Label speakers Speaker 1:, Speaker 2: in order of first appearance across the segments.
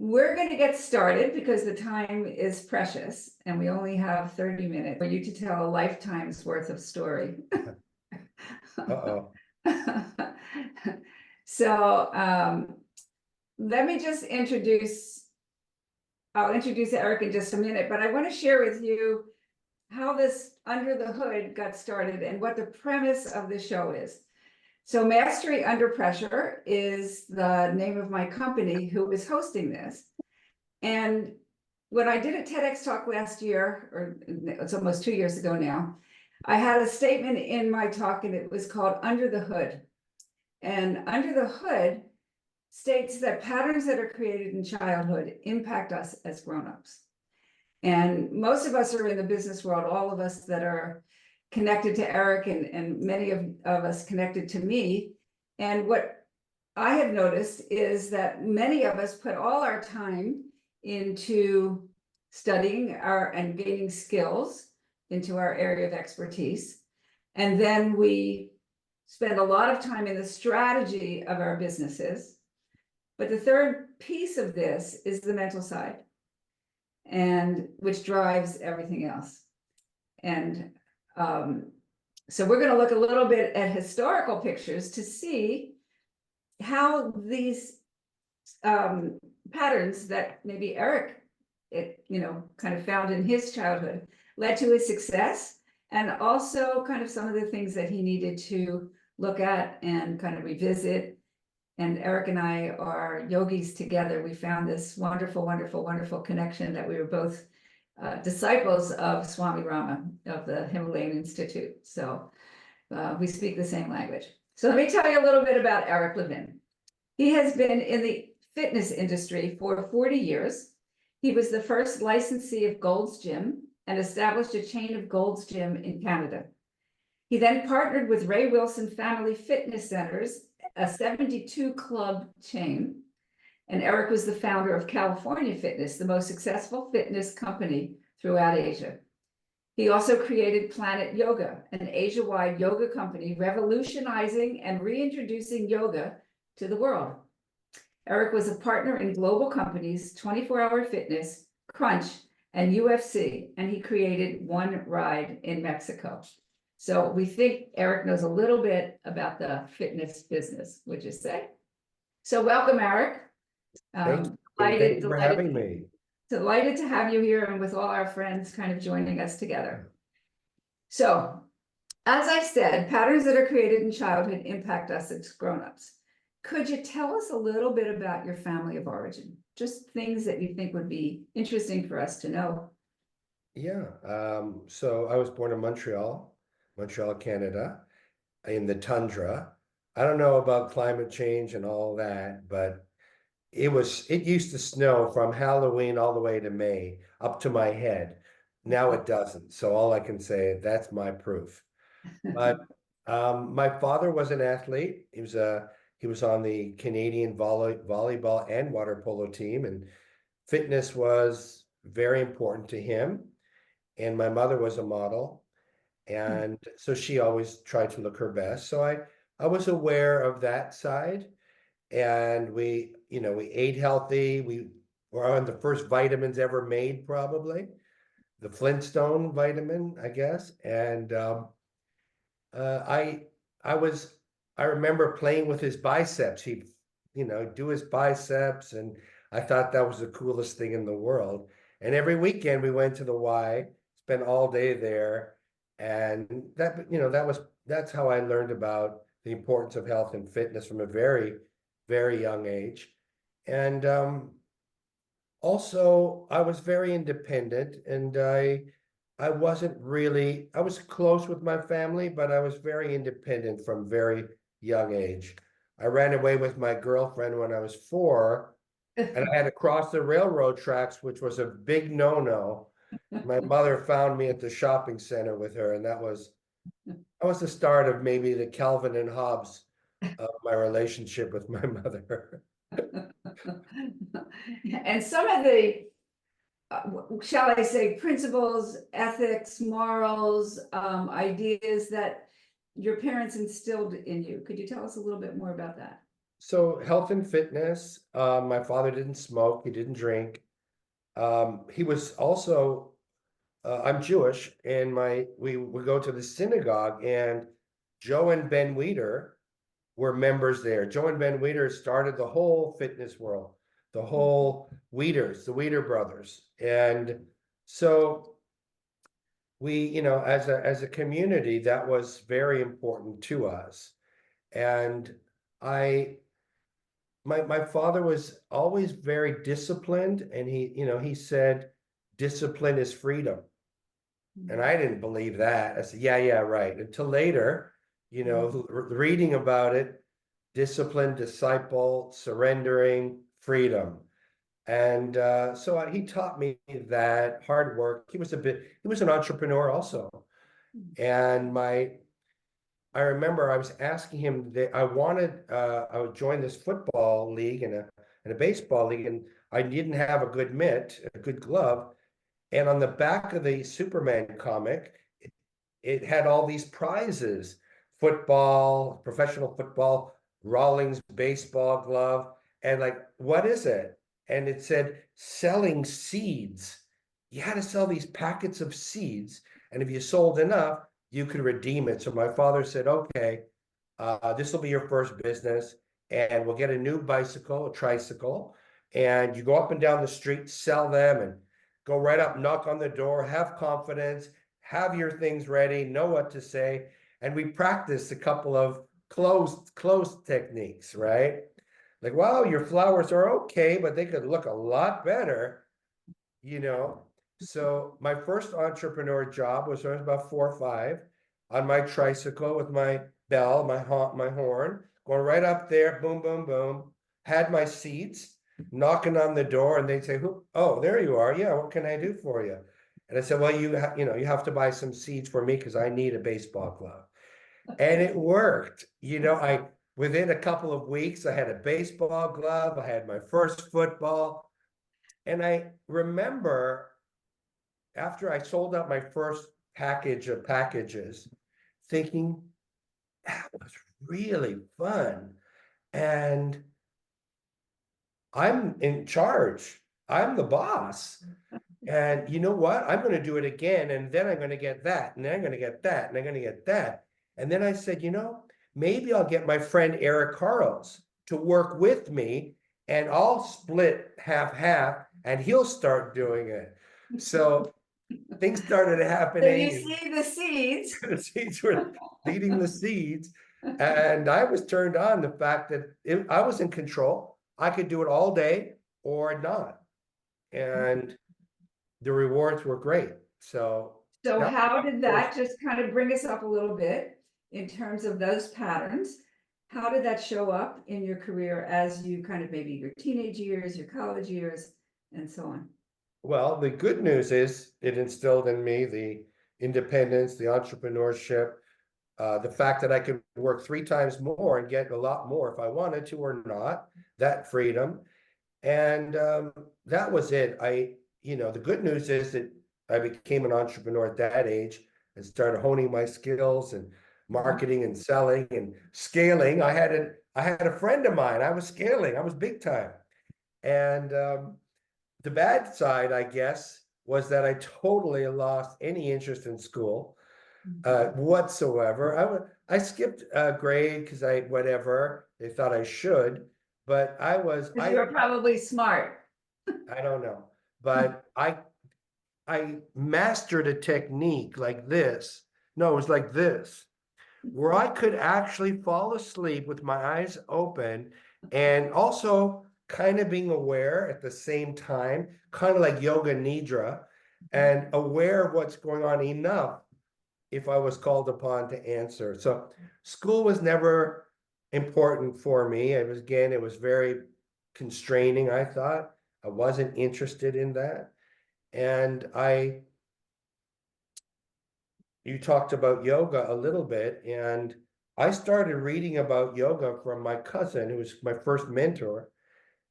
Speaker 1: We're going to get started because the time is precious and we only have 30 minutes for you to tell a lifetime's worth of story.
Speaker 2: Uh-oh.
Speaker 1: So let me just I'll introduce Eric in just a minute, but I want to share with you how this Under the Hood got started and what the premise of the show is. So Mastery Under Pressure is the name of my company who is hosting this. And when I did a TEDx talk last year, or it's almost 2 years ago now, I had a statement in my talk and it was called Under the Hood. And Under the Hood states that patterns that are created in childhood impact us as grown-ups. And most of us are in the business world, all of us that are connected to Eric and many of us connected to me. And what I have noticed is that many of us put all our time into studying and gaining skills into our area of expertise. And then we spend a lot of time in the strategy of our businesses. But the third piece of this is the mental side, and which drives everything else. And so we're going to look a little bit at historical pictures to see how these patterns that maybe Eric, kind of found in his childhood led to his success, and also kind of some of the things that he needed to look at and kind of revisit. And Eric and I are yogis together. We found this wonderful, wonderful, wonderful connection that we were both disciples of Swami Rama of the Himalayan Institute. So we speak the same language. So let me tell you a little bit about Eric Levine. He has been in the fitness industry for 40 years. He was the first licensee of Gold's Gym and established a chain of Gold's Gym in Canada. He then partnered with Ray Wilson Family Fitness Centers, a 72 club chain. And Eric was the founder of California Fitness, the most successful fitness company throughout Asia. He also created Planet Yoga, an Asia-wide yoga company revolutionizing and reintroducing yoga to the world. Eric was a partner in global companies 24 Hour Fitness, Crunch, and UFC, and he created One Ride in Mexico. So we think Eric knows a little bit about the fitness business, would you say? So welcome, Eric.
Speaker 2: Thank you for having me.
Speaker 1: Delighted to have you here and with all our friends kind of joining us together. So, as I said, patterns that are created in childhood impact us as grown-ups. Could you tell us a little bit about your family of origin? Just things that you think would be interesting for us to know.
Speaker 2: Yeah, so I was born in Montreal, Canada, in the tundra. I don't know about climate change and all that, but it used to snow from Halloween all the way to May, up to my head. Now it doesn't. So all I can say, that's my proof. But my father was an athlete. He was on the Canadian volleyball and water polo team, and fitness was very important to him. And my mother was a model, and so she always tried to look her best. So I was aware of that side, and we ate healthy. We were on the first vitamins ever made, probably the Flintstone vitamin, I guess. And I remember playing with his biceps. He'd do his biceps, and I thought that was the coolest thing in the world. And every weekend we went to the Y, spent all day there, and that's how I learned about the importance of health and fitness from a very, very young age. And also I was very independent, and I was close with my family, but I was very independent from very young age. I ran away with my girlfriend when I was 4, and I had to cross the railroad tracks, which was a big no-no. My mother found me at the shopping center with her, and that was the start of maybe the Calvin and Hobbes of my relationship with my mother.
Speaker 1: And some of the, shall I say, principles, ethics, morals, ideas that your parents instilled in you. Could you tell us a little bit more about that?
Speaker 2: So health and fitness, my father didn't smoke, he didn't drink. He was also, I'm Jewish, and we go to the synagogue, and Joe and Ben Weider were members there. Joe and Ben Weider started the whole fitness world, the whole Weiders, the Weider brothers. And so we, as a community, that was very important to us. And I my father was always very disciplined, and he said discipline is freedom. And I didn't believe that. I said, yeah, right. Until later, reading about it, discipline, disciple, surrendering, freedom. And so he taught me that hard work. He was an entrepreneur also. And I remember I was asking him that I would join this football league and a baseball league, and I didn't have a good mitt, a good glove. And on the back of the Superman comic, it had all these prizes: football, professional football, Rawlings baseball glove, and like, what is it? And it said selling seeds. You had to sell these packets of seeds, and if you sold enough, you could redeem it. So my father said, okay, this will be your first business, and we'll get a new bicycle, a tricycle, and you go up and down the street, sell them, and go right up, knock on the door, have confidence, have your things ready, know what to say. And we practiced a couple of closed techniques, right? Like, wow, your flowers are okay, but they could look a lot better, you know. So my first entrepreneur job was when I was about 4 or 5, on my tricycle with my bell, my horn, going right up there, boom, boom, boom. Had my seats, knocking on the door, and they'd say, "Who? Oh, there you are. Yeah, what can I do for you?" And I said, "Well, you have to buy some seeds for me because I need a baseball glove." And it worked. I within a couple of weeks, I had a baseball glove. I had my first football, and I remember after I sold out my first package of packages, thinking that was really fun. And I'm in charge. I'm the boss. And you know what? I'm going to do it again. And then I'm going to get that. And then I'm going to get that. And I'm going to get that. And then I said, maybe I'll get my friend Eric Carls to work with me, and I'll split half, and he'll start doing it. So things started
Speaker 1: So
Speaker 2: happening,
Speaker 1: you see the seeds.
Speaker 2: and the seeds were leading the seeds. And I was turned on the fact that I was in control. I could do it all day or not. And the rewards were great. So
Speaker 1: So
Speaker 2: that
Speaker 1: how did
Speaker 2: was,
Speaker 1: that just kind of bring us up a little bit in terms of those patterns? How did that show up in your career as you kind of maybe your teenage years, your college years, and so on?
Speaker 2: well, the good news is it instilled in me the independence, the entrepreneurship, the fact that I could work 3 times more and get a lot more if I wanted to or not, that freedom. And that was it. The good news is that I became an entrepreneur at that age and started honing my skills and marketing and selling and scaling. I had a friend of mine. I was scaling. I was big time. And the bad side, I guess, was that I totally lost any interest in school whatsoever. I skipped a grade because whatever they thought I should, but
Speaker 1: Because you were probably smart.
Speaker 2: I don't know, but I mastered a technique like this. No, it was like this, where I could actually fall asleep with my eyes open, and also kind of being aware at the same time, kind of like yoga nidra, and aware of what's going on enough if I was called upon to answer. So school was never important for me. It was very constraining, I thought. I wasn't interested in that. And you talked about yoga a little bit, and I started reading about yoga from my cousin, who was my first mentor,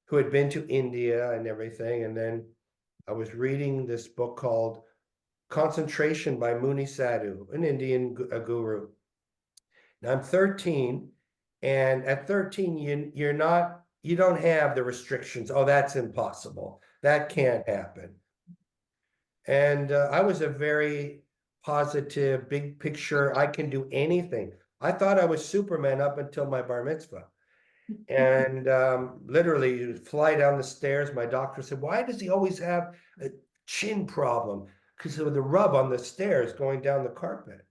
Speaker 2: who had been to India and everything. And then I was reading this book called Concentration by Muni Sadhu, an Indian guru. Now I'm 13, And at 13, you don't have the restrictions. Oh, that's impossible. That can't happen. And I was a very positive, big picture, I can do anything. I thought I was Superman up until my bar mitzvah. And literally, you fly down the stairs. My doctor said, "Why does he always have a chin problem?" Because of the rub on the stairs going down the carpet.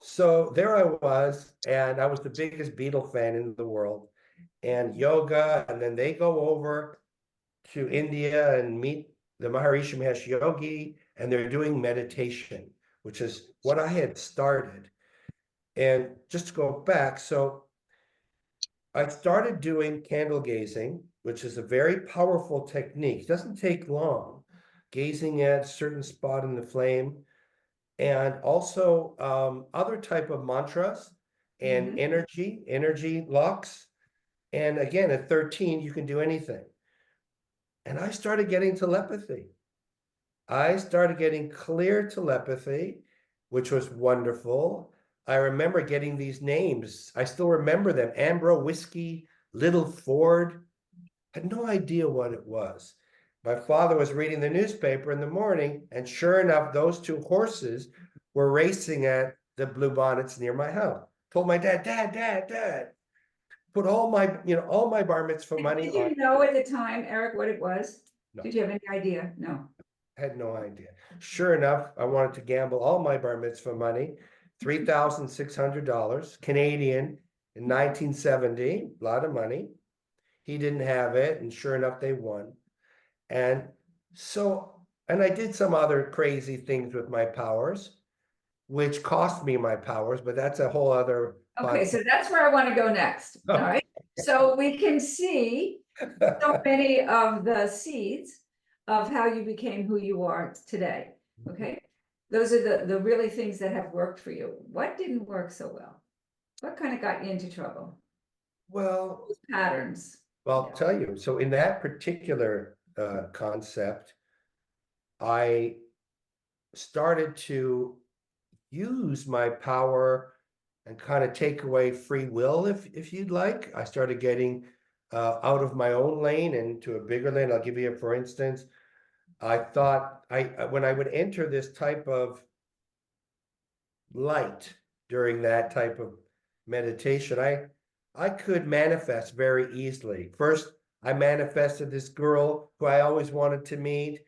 Speaker 2: So there I was, and I was the biggest Beatle fan in the world, and yoga, and then they go over to India and meet the Maharishi Mahesh Yogi, and they're doing meditation, which is what I had started. And just to go back, so I started doing candle gazing, which is a very powerful technique. It doesn't take long, gazing at a certain spot in the flame, and also other type of mantras and energy locks. And again, at 13, you can do anything. And I started getting telepathy. I started getting clear telepathy, which was wonderful. I remember getting these names. I still remember them. Ambro Whiskey, Little Ford. Had no idea what it was. My father was reading the newspaper in the morning, and sure enough, those two horses were racing at the Bluebonnets near my house. Told my dad, Dad, put all my bar mitzvah money
Speaker 1: Did
Speaker 2: on.
Speaker 1: you know at the time, Eric, what it was?
Speaker 2: No.
Speaker 1: Did you have any idea? No.
Speaker 2: Had no idea. Sure enough, I wanted to gamble all my bar mitzvah money, $3,600 Canadian in 1970, a lot of money. He didn't have it, and sure enough, they won. And so, and I did some other crazy things with my powers, which cost me my powers, but that's a whole other
Speaker 1: Okay,
Speaker 2: podcast.
Speaker 1: so that's where I want to go next. All right. So we can see so many of the seeds of how you became who you are today. Okay. Those are the really things that have worked for you. What didn't work so well? What kind of got you into trouble?
Speaker 2: Well,
Speaker 1: Those patterns.
Speaker 2: I'll tell you. So in that particular concept, I started to use my power and kind of take away free will, if you'd like. I started getting out of my own lane and into a bigger lane. I'll give you for instance. I thought when I would enter this type of light during that type of meditation, I could manifest very easily. First, I manifested this girl who I always wanted to meet.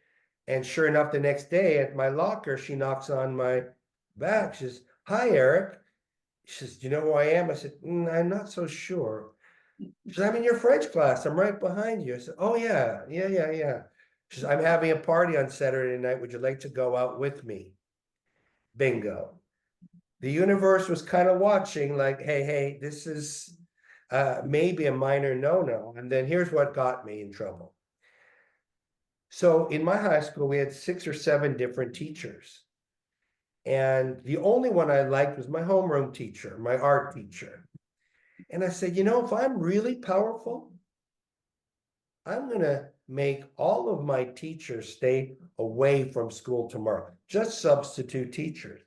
Speaker 2: And sure enough, the next day at my locker, she knocks on my back. She says, "Hi, Eric." She says, "Do you know who I am?" I said, "I'm not so sure." She says, "I'm in your French class. I'm right behind you." I said, "Oh, yeah. She says, "I'm having a party on Saturday night. Would you like to go out with me?" Bingo. The universe was kind of watching like, hey, this is maybe a minor no-no. And then here's what got me in trouble. So in my high school, we had 6 or 7 different teachers. And the only one I liked was my homeroom teacher, my art teacher. And I said, if I'm really powerful, I'm going to make all of my teachers stay away from school tomorrow, just substitute teachers.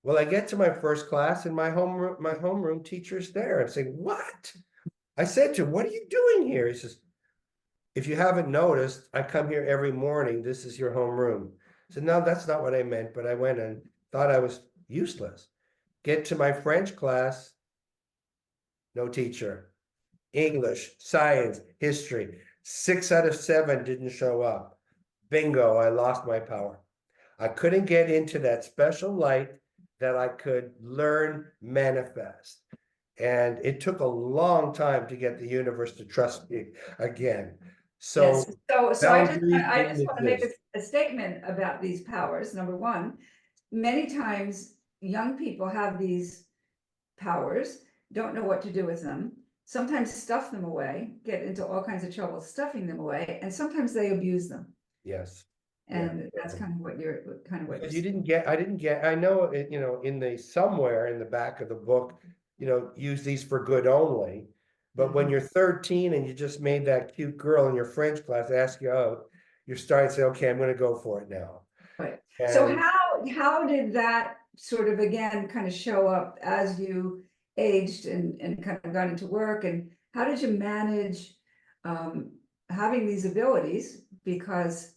Speaker 2: Well, I get to my first class and my homeroom teacher's there. I'm saying, "What?" I said to him, "What are you doing here?" He says, "If you haven't noticed, I come here every morning. This is your homeroom." I said, "No, that's not what I meant," but I went and thought I was useless. Get to my French class, no teacher. English, science, history, 6 out of 7 didn't show up. Bingo, I lost my power. I couldn't get into that special light that I could learn manifest. And it took a long time to get the universe to trust me again. So
Speaker 1: Yes. So I
Speaker 2: boundaries
Speaker 1: just
Speaker 2: didn't
Speaker 1: want to make
Speaker 2: exist.
Speaker 1: a statement about these powers. Number one, many times young people have these powers, don't know what to do with them, sometimes stuff them away, get into all kinds of trouble stuffing them away, and sometimes they abuse them.
Speaker 2: Yes.
Speaker 1: And that's kind of what you're
Speaker 2: Because I didn't get, I know it, somewhere in the back of the book, use these for good only. But when you're 13 and you just made that cute girl in your French class ask you out, you're starting to say, "Okay, I'm going to go for it now."
Speaker 1: Right. So how did that sort of again kind of show up as you aged and kind of gone into work, and how did you manage having these abilities? Because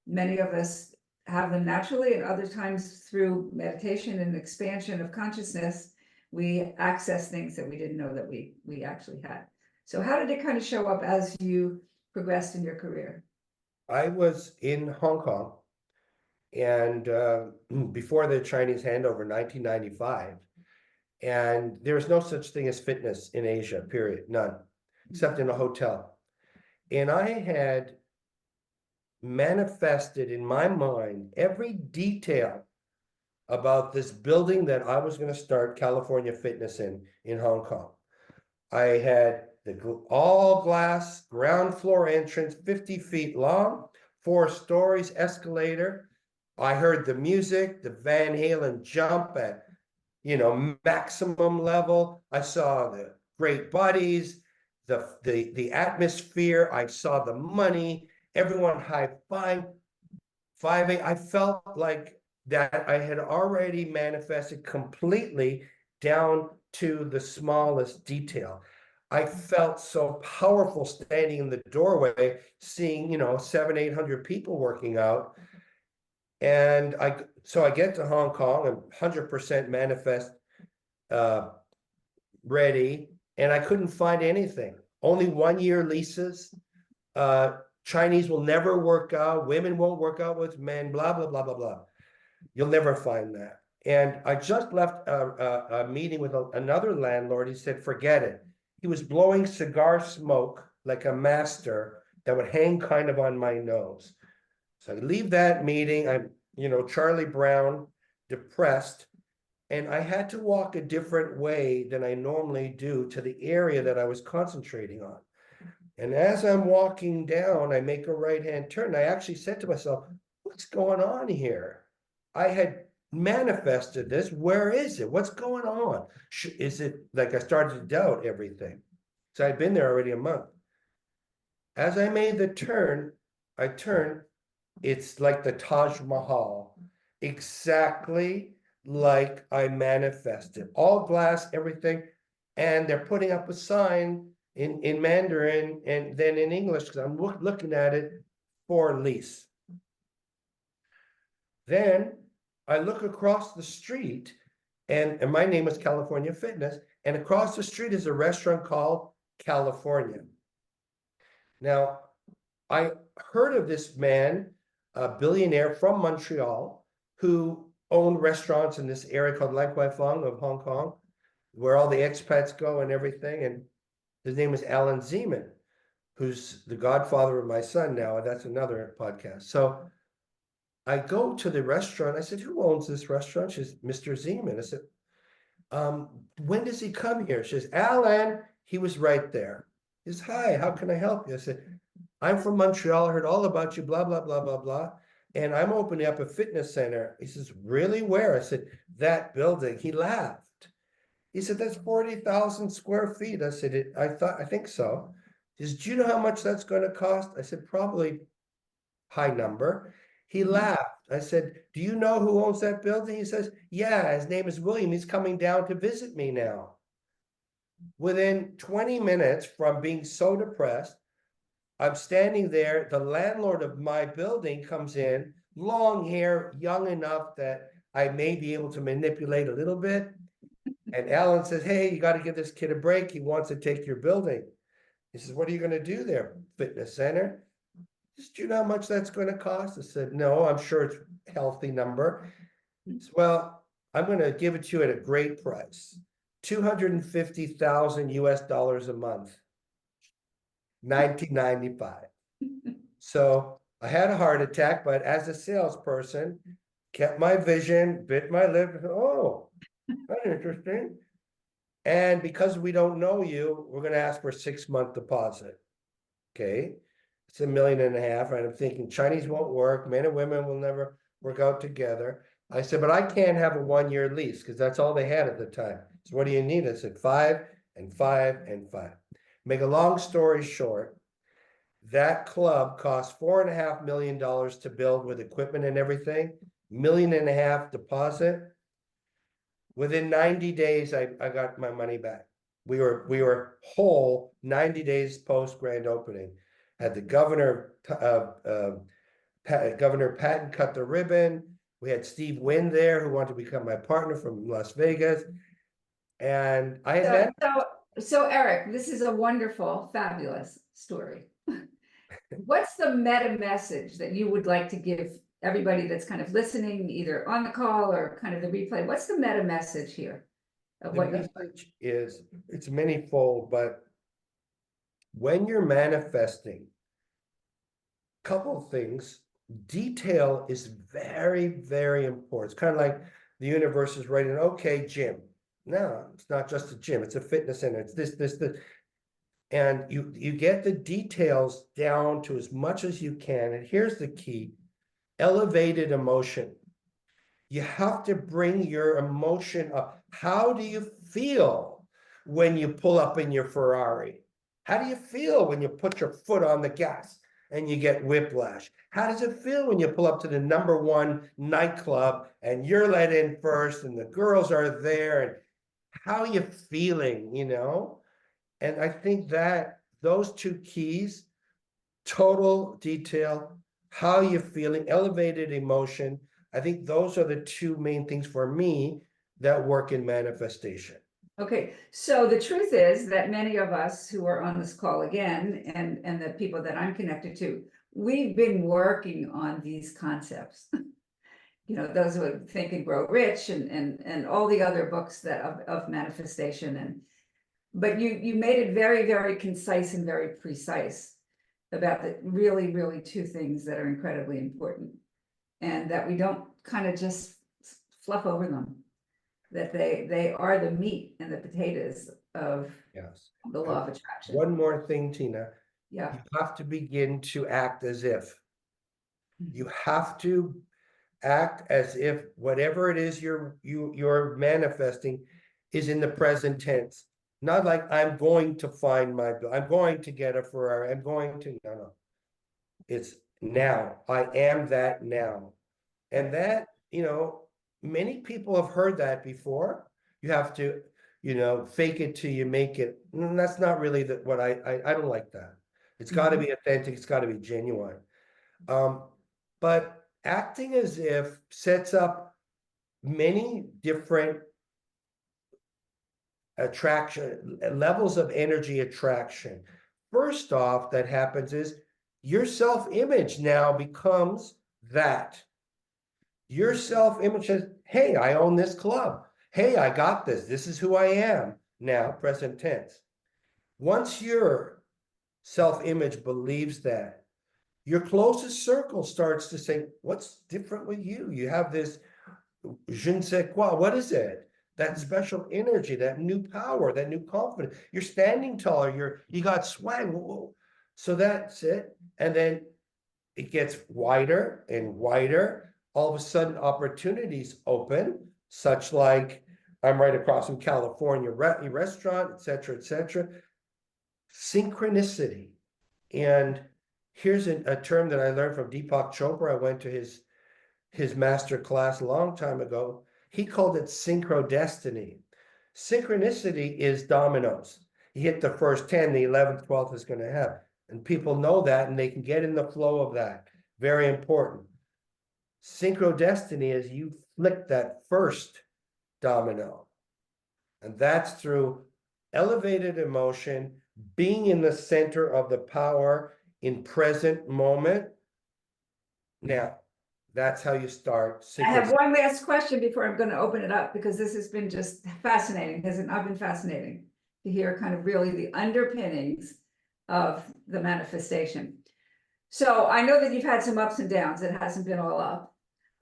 Speaker 1: many of us have them naturally, and other times through meditation and expansion of consciousness, we access things that we didn't know that we actually had. So how did it kind of show up as you progressed in your career?
Speaker 2: I was in Hong Kong, and before the Chinese handover, 1995, and there was no such thing as fitness in Asia, period, none, except in a hotel. And I had manifested in my mind every detail about this building that I was going to start California Fitness in Hong Kong. I had the all glass ground floor entrance, 50 feet long, 4 stories, escalator. I heard the music, the Van Halen jump at, maximum level. I saw the great buddies, the atmosphere. I saw the money, everyone high-fiving. I felt like that I had already manifested completely down to the smallest detail. I felt so powerful standing in the doorway, seeing, 700-800 people working out. And so I get to Hong Kong and 100% manifest ready, and I couldn't find anything. Only 1-year leases. Chinese will never work out. Women won't work out with men, blah, blah, blah, blah, blah. You'll never find that. And I just left a meeting with another landlord. He said, forget it. He was blowing cigar smoke like a master that would hang kind of on my nose. So I leave that meeting. I'm, Charlie Brown, depressed. And I had to walk a different way than I normally do to the area that I was concentrating on. And as I'm walking down, I make a right-hand turn. I actually said to myself, what's going on here? I had manifested this. Where is it? What's going on? Is it like I started to doubt everything? So I'd been there already a month. As I made the turn, I turned. It's like the Taj Mahal, exactly like I manifested. All glass, everything. And they're putting up a sign in Mandarin and then in English, because I'm looking at it, for lease. Then I look across the street, and my name is California Fitness, and across the street is a restaurant called California. Now, I heard of this man, a billionaire from Montreal, who owned restaurants in this area called Lan Kwai Fong of Hong Kong, where all the expats go and everything. And his name is Alan Zeman, who's the godfather of my son now. And that's another podcast. So I go to the restaurant. I said, who owns this restaurant? She says, Mr. Zeman. I said, when does he come here? She says, Alan, he was right there. He says, hi, how can I help you? I said, I'm from Montreal, I heard all about you, blah, blah, blah, blah, blah. And I'm opening up a fitness center. He says, really, where? I said, that building. He laughed. He said, that's 40,000 square feet. I said, I think so. He says, do you know how much that's going to cost? I said, probably high number. He laughed. I said, do you know who owns that building? He says, yeah, his name is William. He's coming down to visit me now. Within 20 minutes from being so depressed, I'm standing there. The landlord of my building comes in, long hair, young enough that I may be able to manipulate a little bit. And Alan says, hey, you got to give this kid a break. He wants to take your building. He says, what are you going to do there? Fitness center? He says, do you know how much that's going to cost? I said, no, I'm sure it's a healthy number. He says, well, I'm going to give it to you at a great price. 250,000 US dollars a month. 1995. So I had a heart attack, but as a salesperson, kept my vision, bit my lip. Oh, that's interesting. And because we don't know you, we're going to ask for a 6-month deposit. Okay. It's $1.5 million. And I'm thinking Chinese won't work. Men and women will never work out together. I said, but I can't have a 1-year lease because that's all they had at the time. So what do you need? I said, 5 and 5 and 5. Make a long story short, that club cost $4.5 million to build with equipment and everything, $1.5 million deposit. Within 90 days, I got my money back. We were whole 90 days post grand opening. Had the governor, Governor Patton cut the ribbon. We had Steve Wynn there, who wanted to become my partner from Las Vegas. And I had met.
Speaker 1: So Eric, this is a wonderful, fabulous story. What's the meta message that you would like to give everybody that's kind of listening, either on the call or kind of the replay? What's the meta message here of
Speaker 2: The
Speaker 1: what you?
Speaker 2: message is, it's manyfold, but when you're manifesting, couple of things, detail is very, very important. It's kind of like the universe is writing, okay, gym. No, it's not just a gym, it's a fitness center. It's this. And you get the details down to as much as you can. And here's the key: elevated emotion. You have to bring your emotion up. How do you feel when you pull up in your Ferrari? How do you feel when you put your foot on the gas and you get whiplash? How does it feel when you pull up to the #1 nightclub and you're let in first and the girls are there? And how are you feeling, you know? And I think that those two keys, total detail, how you're feeling, elevated emotion, I think those are the two main things for me that work in manifestation.
Speaker 1: Okay, so the truth is that many of us who are on this call again, and the people that I'm connected to, we've been working on these concepts. You know, those who Think and Grow Rich and all the other books that of manifestation, but you made it very, very concise and very precise about the really two things that are incredibly important, and that we don't kind of just fluff over them, that they are the meat and the potatoes of
Speaker 2: Yes.
Speaker 1: the law of attraction.
Speaker 2: One more thing, Tina.
Speaker 1: Yeah.
Speaker 2: You have to begin to act as if. You have to act as if whatever it is you're manifesting is in the present tense. Not like I'm going to find I'm going to get a Ferrari, I'm going to, no. It's now. I am that now. And that, many people have heard that before. You have to, fake it till you make it. That's not really what I don't like that. It's got to be authentic. It's got to be genuine. But acting as if sets up many different attraction levels of energy attraction. First off, that happens is your self-image now becomes that. Your self-image says, hey, I own this club. Hey, I got this. This is who I am now, present tense. Once your self-image believes that, your closest circle starts to say, what's different with you? You have this je ne sais quoi. What is it? That special energy, that new power, that new confidence. You're standing taller. You got swag. Whoa. So that's it. And then it gets wider and wider. All of a sudden, opportunities open, such like I'm right across from California restaurant, et cetera. Synchronicity. And here's a term that I learned from Deepak Chopra. I went to his master class a long time ago. He called it synchrodestiny. Synchronicity is dominoes. You hit the first 10, the 11th, 12th is going to have. And people know that, and they can get in the flow of that. Very important. Synchrodestiny is you flick that first domino. And that's through elevated emotion, being in the center of the power in present moment. Now, that's how you start.
Speaker 1: I have one last question before I'm going to open it up, because this has been just fascinating. Has it not been fascinating to hear kind of really the underpinnings of the manifestation? So I know that you've had some ups and downs. It hasn't been all up.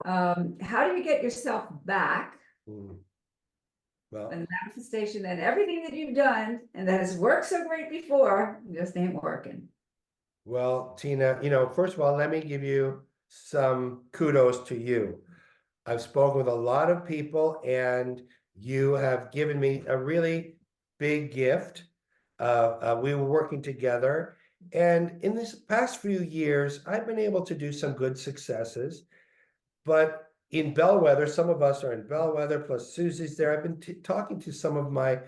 Speaker 1: How do you get yourself back?
Speaker 2: Well,
Speaker 1: and manifestation and everything that you've done and that has worked so great before just ain't working.
Speaker 2: Well, Tina, first of all, let me give you some kudos to you. I've spoken with a lot of people, and you have given me a really big gift. We were working together, and in this past few years, I've been able to do some good successes, but in Bellwether, some of us are in Bellwether, plus Susie's there. I've been talking to some of my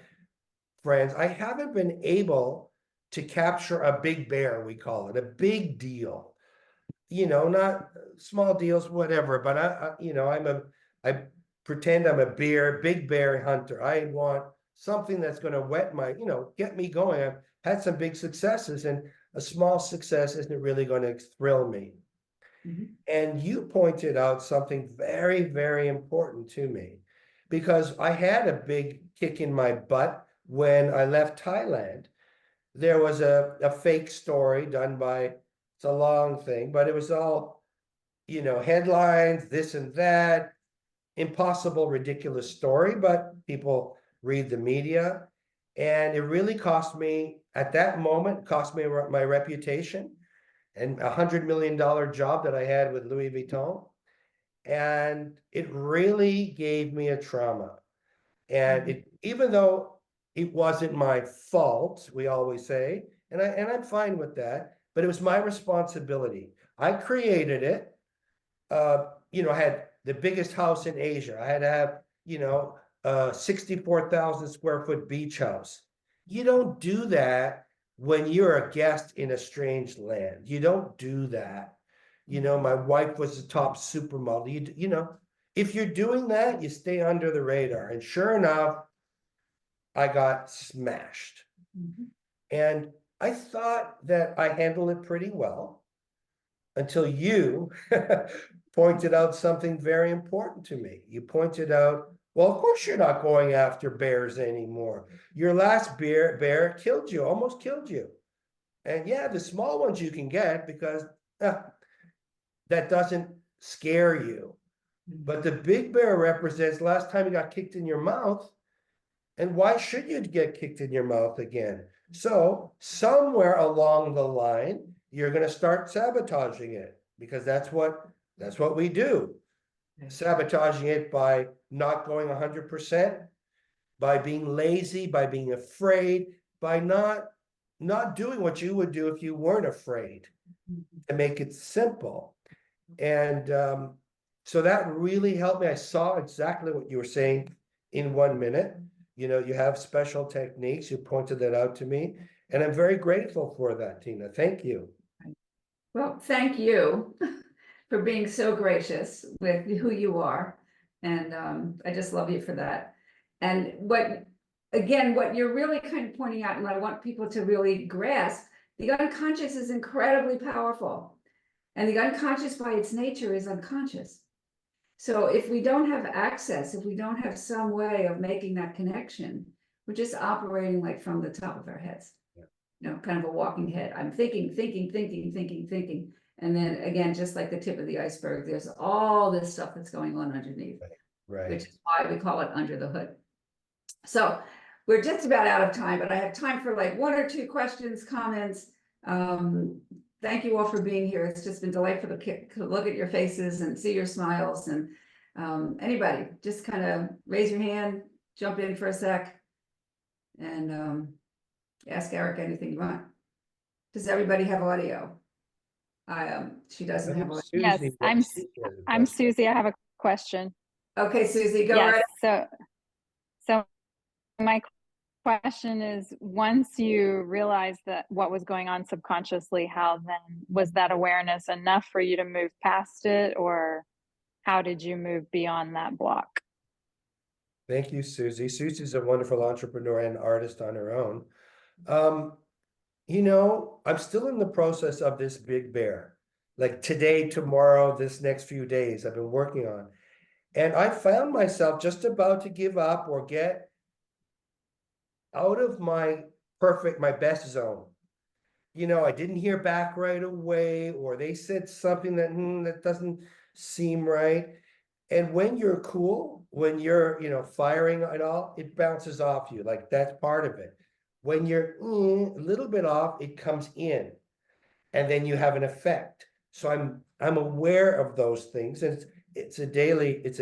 Speaker 2: friends. I haven't been able to capture a big bear, we call it, a big deal. Not small deals, whatever, but I pretend I'm a big bear hunter. I want something that's going to whet my, get me going. I've had some big successes, and a small success isn't really going to thrill me.
Speaker 1: Mhm.
Speaker 2: And you pointed out something very, very important to me, because I had a big kick in my butt when I left Thailand. There was a fake story done by, it's a long thing, but it was all, headlines, this and that, impossible, ridiculous story, but people read the media. And it really cost me, at that moment, cost me my reputation and $100 million job that I had with Louis Vuitton. And it really gave me a trauma. And it, even though it wasn't my fault, we always say, and I'm fine with that, but it was my responsibility. I created it. I had the biggest house in Asia. I had to have, 64,000 square foot beach house. You don't do that when you're a guest in a strange land. You don't do that. My wife was a top supermodel. If you're doing that, you stay under the radar. And sure enough, I got smashed.
Speaker 1: Mhm.
Speaker 2: And I thought that I handled it pretty well until you pointed out something very important to me. You pointed out, well, of course you're not going after bears anymore. Your last bear killed you, almost killed you. And yeah, the small ones you can get because that doesn't scare you. But the big bear represents last time you got kicked in your mouth. And why should you get kicked in your mouth again? So somewhere along the line, you're going to start sabotaging it, because that's what we do. Sabotaging it by not going 100%, by being lazy, by being afraid, by not doing what you would do if you weren't afraid, to make it simple. And so that really helped me. I saw exactly what you were saying in 1 minute. You have special techniques. You pointed that out to me. And I'm very grateful for that, Tina. Thank you.
Speaker 1: Well, thank you for being so gracious with who you are. And I just love you for that. And what you're really kind of pointing out, and what I want people to really grasp, the unconscious is incredibly powerful. And the unconscious by its nature is unconscious. So if we don't have access, if we don't have some way of making that connection, we're just operating like from the top of our heads. Kind of a walking head. I'm thinking. And then again, just like the tip of the iceberg, there's all this stuff that's going on underneath,
Speaker 2: Right.
Speaker 1: which is why we call it under the hood. So we're just about out of time, but I have time for like one or two questions, comments. Thank you all for being here. It's just been delightful to look at your faces and see your smiles. And anybody, just kind of raise your hand, jump in for a sec, and ask Eric anything you want. Does everybody have audio? She doesn't have audio.
Speaker 3: Yes,
Speaker 2: Susie,
Speaker 3: I'm Susie. I have a question.
Speaker 1: Okay, Susie, go
Speaker 3: Yes,
Speaker 1: right.
Speaker 3: so my question is, once you realized that what was going on subconsciously, how then was that awareness enough for you to move past it, or how did you move beyond that block?
Speaker 2: Thank you, Susie. Susie's a wonderful entrepreneur and artist on her own. I'm still in the process of this big bear. Like today, tomorrow, this next few days, I've been working on. And I found myself just about to give up or get out of my best zone. I didn't hear back right away, or they said something that doesn't seem right. And when you're cool, when you're, firing it all, it bounces off you. Like that's part of it. When you're a little bit off, it comes in, and then you have an effect. So I'm aware of those things, and it's a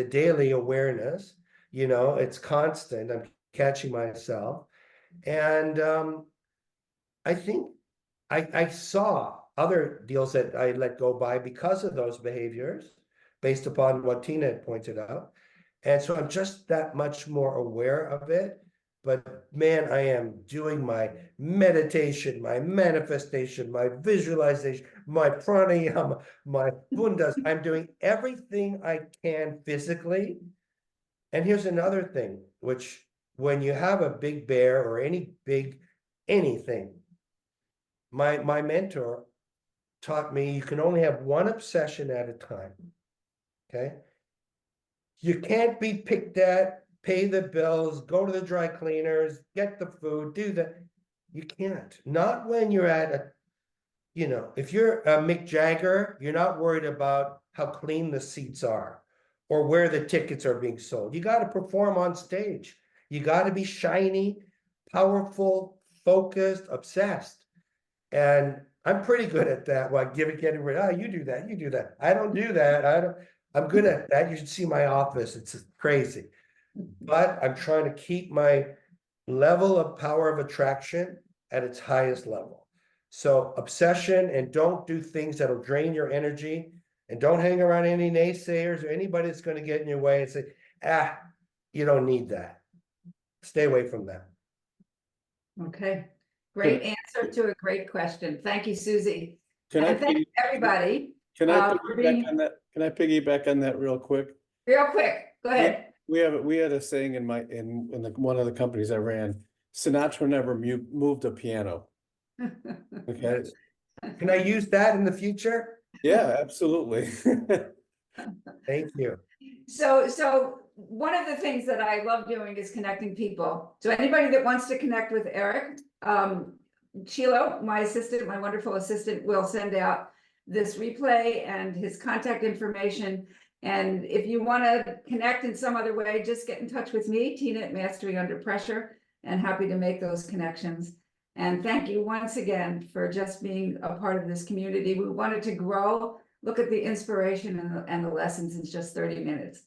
Speaker 2: daily awareness. It's constant. I'm catching myself, and I think I saw other deals that I let go by because of those behaviors, based upon what Tina had pointed out. And so I'm just that much more aware of it. But man, I am doing my meditation, my manifestation, my visualization, my pranayama, my bundas. I'm doing everything I can physically. And here's another thing, which when you have a big bear or any big anything, my mentor taught me you can only have one obsession at a time. Okay. You can't be picked at, pay the bills, go to the dry cleaners, get the food, do that. You can't. Not when you're at a, if you're a Mick Jagger, you're not worried about how clean the seats are or where the tickets are being sold. You got to perform on stage. You got to be shiny, powerful, focused, obsessed. And I'm pretty good at that. Well, getting rid. You do that. You do that. I don't do that. I'm good at that. You should see my office. It's crazy. But I'm trying to keep my level of power of attraction at its highest level. So obsession, and don't do things that'll drain your energy, and don't hang around any naysayers or anybody that's going to get in your way and say, you don't need that. Stay away from that.
Speaker 1: Okay, great answer to a great question. Thank you, Susie.
Speaker 4: Can I
Speaker 1: Thank everybody.
Speaker 4: Can I
Speaker 1: for being-
Speaker 4: piggyback on that? Can I piggyback on that real quick?
Speaker 1: Real quick, go ahead.
Speaker 4: We had a saying in one of the companies I ran, Sinatra never moved a piano. Okay.
Speaker 2: Can I use that in the future?
Speaker 4: Yeah, absolutely.
Speaker 2: Thank you.
Speaker 1: So one of the things that I love doing is connecting people. So anybody that wants to connect with Eric, Chilo, my assistant, my wonderful assistant, will send out this replay and his contact information. And if you want to connect in some other way, just get in touch with me, Tina at Mastery Under Pressure, and happy to make those connections. And thank you once again for just being a part of this community. We wanted to grow. Look at the inspiration and the lessons in just 30 minutes.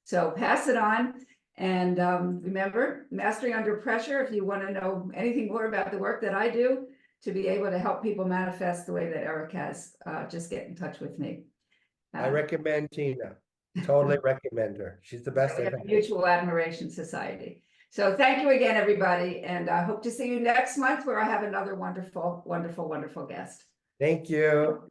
Speaker 1: So pass it on. And remember, Mastery Under Pressure, if you want to know anything more about the work that I do to be able to help people manifest the way that Eric has, just get in touch with me.
Speaker 2: I recommend Tina. Totally recommend her. She's the best
Speaker 1: We
Speaker 2: I've
Speaker 1: have a
Speaker 2: had.
Speaker 1: Mutual Admiration Society. So thank you again, everybody. And I hope to see you next month where I have another wonderful, wonderful, wonderful guest.
Speaker 2: Thank you.